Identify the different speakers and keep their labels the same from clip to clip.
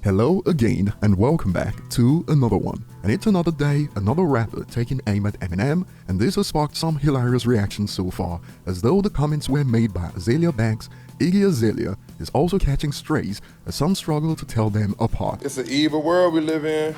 Speaker 1: Hello again and welcome back to another one. And it's another day, another rapper taking aim at Eminem, and this has sparked some hilarious reactions so far, as though the comments were made by Azealia Banks. Iggy Azalea is also catching strays as some struggle to tell them apart.
Speaker 2: It's an evil world we live in.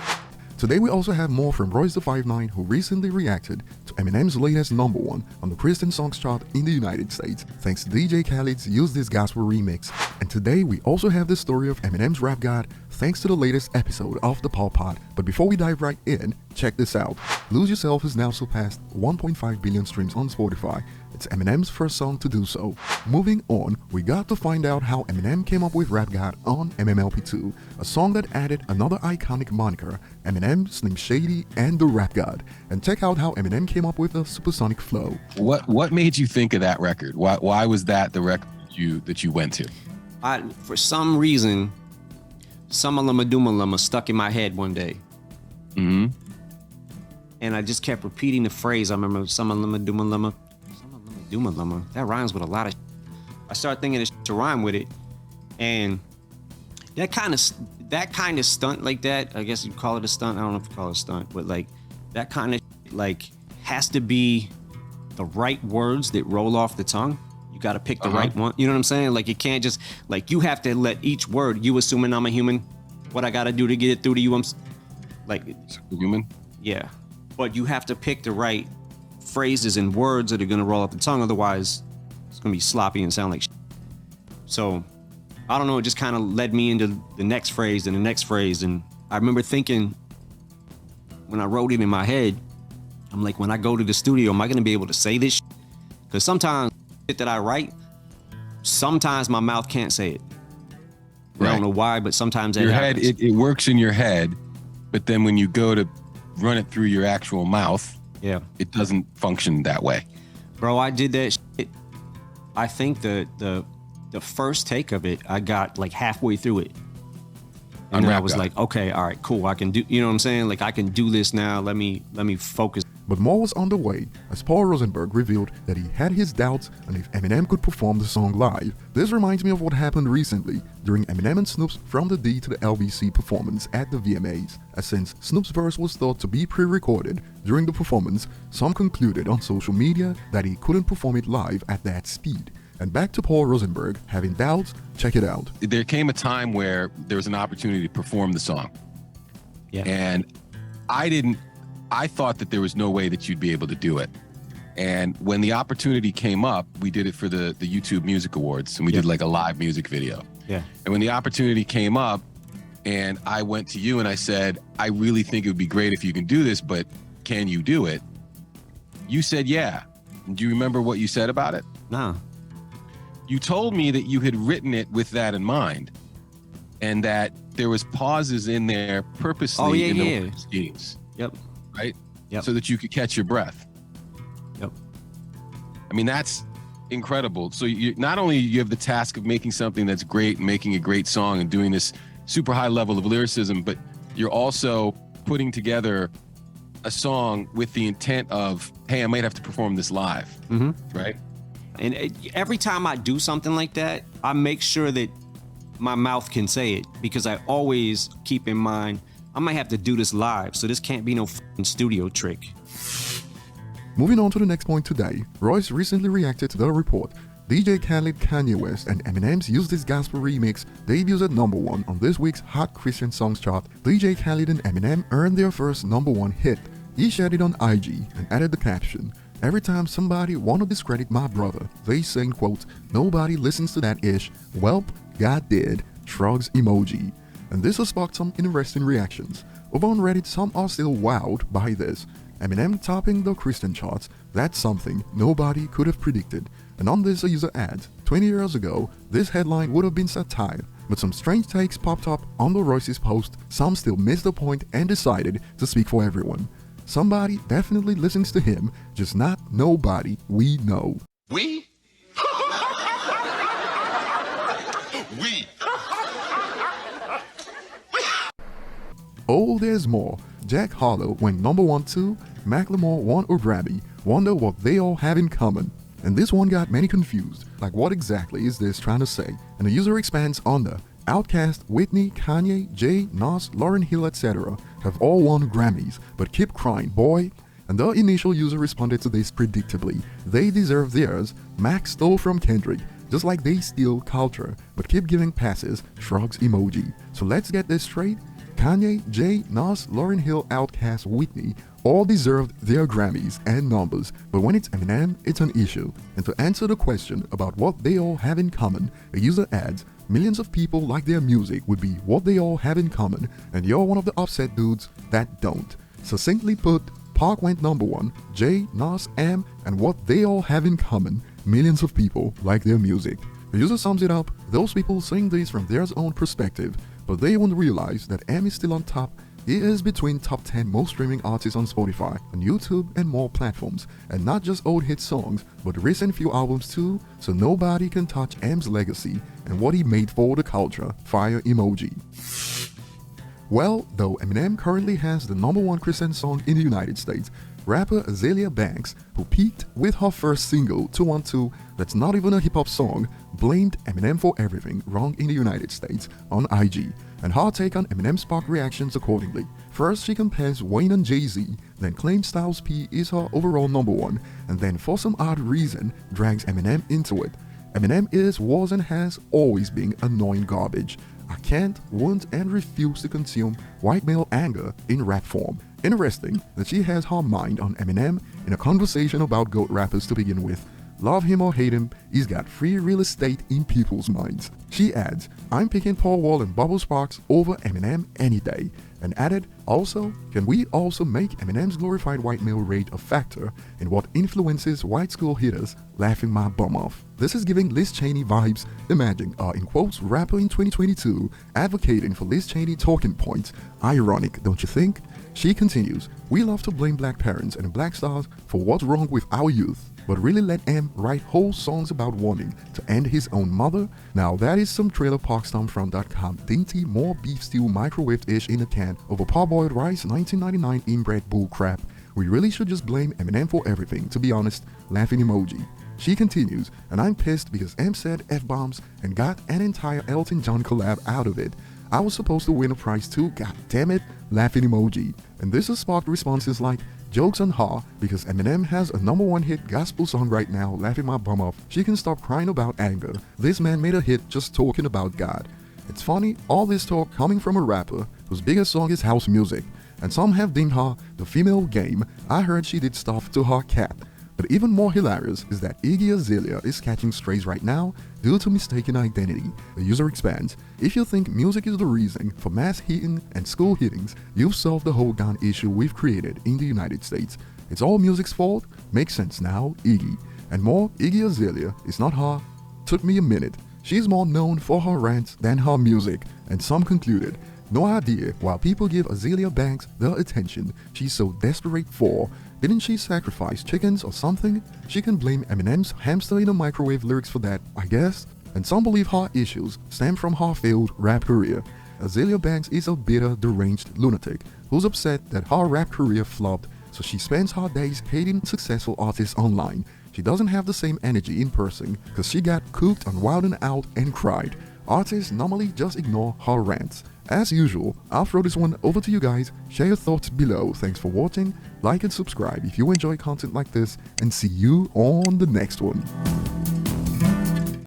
Speaker 1: Today we also have more from Royce the 5'9", who recently reacted to Eminem's latest #1 on the Christian Songs chart in the United States, thanks to DJ Khaled's Use This Gospel remix. And today we also have the story of Eminem's rap god, thanks to the latest episode of the Paul Pod. But before we dive right in, check this out. Lose Yourself has now surpassed 1.5 billion streams on Spotify. It's Eminem's first song to do so. Moving on, we got to find out how Eminem came up with Rap God on MMLP2, a song that added another iconic moniker, Eminem, Slim Shady, and the Rap God. And check out how Eminem came up with a supersonic flow.
Speaker 3: What made you think of that record? Why was that the record that you went to?
Speaker 4: For some reason, Sumalama Dumalama stuck in my head one day.
Speaker 3: Mm-hmm.
Speaker 4: And I just kept repeating the phrase. I remember Sumalama Dumalama. Dumalama. That rhymes with a lot of I started thinking of to rhyme with it. And that kind of stunt like that, I guess you call it a stunt. I don't know if you call it a stunt, but like that kind of like has to be the right words that roll off the tongue. You got to pick the right one. You know what I'm saying? Like, you can't just, like, you have to let each word, you assuming I'm a human, what I got to do to get it through to you, I'm like,
Speaker 3: human?
Speaker 4: Yeah. But you have to pick the right phrases and words that are going to roll off the tongue. Otherwise, it's going to be sloppy and sound like shit. So, I don't know, it just kind of led me into the next phrase and the next phrase. And I remember thinking, when I wrote it in my head, I'm like, when I go to the studio, am I going to be able to say this shit? Because sometimes that I write, sometimes my mouth can't say it. Right. I don't know why, but sometimes that happens.
Speaker 3: It works in your head, but then when you go to run it through your actual mouth,
Speaker 4: yeah,
Speaker 3: it doesn't function that way.
Speaker 4: Bro, I did that shit. I think the first take of it, I got like halfway through it. And then I was like, okay, all right, cool. I can do, you know what I'm saying? Like, I can do this now. Let me focus.
Speaker 1: But more was on the way, as Paul Rosenberg revealed that he had his doubts on if Eminem could perform the song live. This reminds me of what happened recently during Eminem and Snoop's From the D to the LBC performance at the VMAs, as since Snoop's verse was thought to be pre-recorded during the performance, some concluded on social media that he couldn't perform it live at that speed. And back to Paul Rosenberg having doubts, check it out.
Speaker 3: There came a time where there was an opportunity to perform the song.
Speaker 4: Yeah.
Speaker 3: And I thought that there was no way that you'd be able to do it. And when the opportunity came up, we did it for the YouTube Music Awards, and we did like a live music video.
Speaker 4: Yeah.
Speaker 3: And when the opportunity came up, and I went to you and I said, I really think it would be great if you can do this, but can you do it? You said, yeah. Do you remember what you said about it?
Speaker 4: No.
Speaker 3: You told me that you had written it with that in mind, and that there was pauses in there purposely in the schemes.
Speaker 4: Yep.
Speaker 3: Right?
Speaker 4: Yep.
Speaker 3: So that you could catch your breath.
Speaker 4: Yep.
Speaker 3: I mean, that's incredible. So you not only you have the task of making something that's great and making a great song and doing this super high level of lyricism, but you're also putting together a song with the intent of, hey, I might have to perform this live.
Speaker 4: Mm-hmm.
Speaker 3: Right?
Speaker 4: And every time I do something like that, I make sure that my mouth can say it, because I always keep in mind, I might have to do this live, so this can't be no f***ing studio trick.
Speaker 1: Moving on to the next point today, Royce recently reacted to the report. DJ Khaled, Kanye West, and Eminem's Use This Gospel remix debuts at #1 on this week's Hot Christian Songs chart. DJ Khaled and Eminem earned their first #1 hit. He shared it on IG and added the caption, "Every time somebody wanna discredit my brother, they saying, quote, nobody listens to that ish. Welp, God did. Shrugs emoji." And this has sparked some interesting reactions. Over on Reddit, some are still wowed by this. Eminem topping the Christian charts, that's something nobody could have predicted. And on this, a user adds, 20 years ago, this headline would have been satire, but some strange takes popped up on the Royce's post. Some still missed the point and decided to speak for everyone. Somebody definitely listens to him, just not nobody we know.
Speaker 2: We? We.
Speaker 1: Oh, there's more. Jack Harlow went #1 too. Macklemore won a Grammy. Wonder what they all have in common. And this one got many confused, like what exactly is this trying to say? And the user expands on the, Outkast, Whitney, Kanye, Jay, Nas, Lauryn Hill, etc. have all won Grammys, but keep crying, boy. And the initial user responded to this predictably. They deserve theirs. Max stole from Kendrick, just like they steal culture, but keep giving passes, shrugs emoji. So let's get this straight. Kanye, Jay, Nas, Lauryn Hill, Outkast, Whitney all deserved their Grammys and numbers, but when it's Eminem, it's an issue. And to answer the question about what they all have in common, a user adds, millions of people like their music would be what they all have in common, and you're one of the upset dudes that don't. Succinctly put, Park went number one, Jay, Nas, M, and what they all have in common, millions of people like their music. The user sums it up, those people saying this from their own perspective, but they won't realize that M is still on top. He is between top 10 most streaming artists on Spotify, on YouTube, and more platforms, and not just old hit songs, but recent few albums too, so nobody can touch M's legacy and what he made for the culture, fire emoji. Well, though Eminem currently has the #1 Christian song in the United States, rapper Azealia Banks, who peaked with her first single, 212, that's not even a hip-hop song, blamed Eminem for everything wrong in the United States on IG, and her take on Eminem sparked reactions accordingly. First, she compares Wayne and Jay-Z, then claims Styles P is her overall #1, and then for some odd reason, drags Eminem into it. Eminem is, was, and has always been annoying garbage. I can't, won't, and refuse to consume white male anger in rap form. Interesting that she has her mind on Eminem in a conversation about GOAT rappers to begin with. Love him or hate him, he's got free real estate in people's minds. She adds, I'm picking Paul Wall and Bubble Sparks over Eminem any day. And added, also, can we also make Eminem's glorified white male rage a factor in what influences white school hitters laughing my bum off? This is giving Liz Cheney vibes. Imagine a, in quotes, rapper in 2022 advocating for Liz Cheney talking points. Ironic, don't you think? She continues, we love to blame black parents and black stars for what's wrong with our youth, but really let M write whole songs about wanting to end his own mother? Now that is some TrailerParkStormfront.com dainty more beef stew microwaved-ish in a can over parboiled rice 1999 inbred bullcrap. We really should just blame Eminem for everything, to be honest, laughing emoji. She continues, and I'm pissed because M said F-bombs and got an entire Elton John collab out of it. I was supposed to win a prize too, god damn it, laughing emoji. And this has sparked responses like, jokes on her, because Eminem has a #1 hit gospel song right now, laughing my bum off. She can stop crying about anger. This man made a hit just talking about God. It's funny, all this talk coming from a rapper whose biggest song is house music, and some have deemed her the female game. I heard she did stuff to her cat. But even more hilarious is that Iggy Azalea is catching strays right now due to mistaken identity. The user expands, if you think music is the reason for mass hitting and school hittings, you've solved the whole gun issue we've created in the United States. It's all music's fault? Makes sense now, Iggy. And more, Iggy Azalea is not her. Took me a minute. She's more known for her rants than her music, and some concluded, no idea why people give Azealia Banks the attention she's so desperate for. Didn't she sacrifice chickens or something? She can blame Eminem's hamster in a microwave lyrics for that, I guess. And some believe her issues stem from her failed rap career. Azealia Banks is a bitter, deranged lunatic who's upset that her rap career flopped, so she spends her days hating successful artists online. She doesn't have the same energy in person because she got cooked on Wild 'N Out and cried. Artists normally just ignore her rants. As usual, I'll throw this one over to you guys. Share your thoughts below. Thanks for watching. Like and subscribe if you enjoy content like this, and see you on the next one.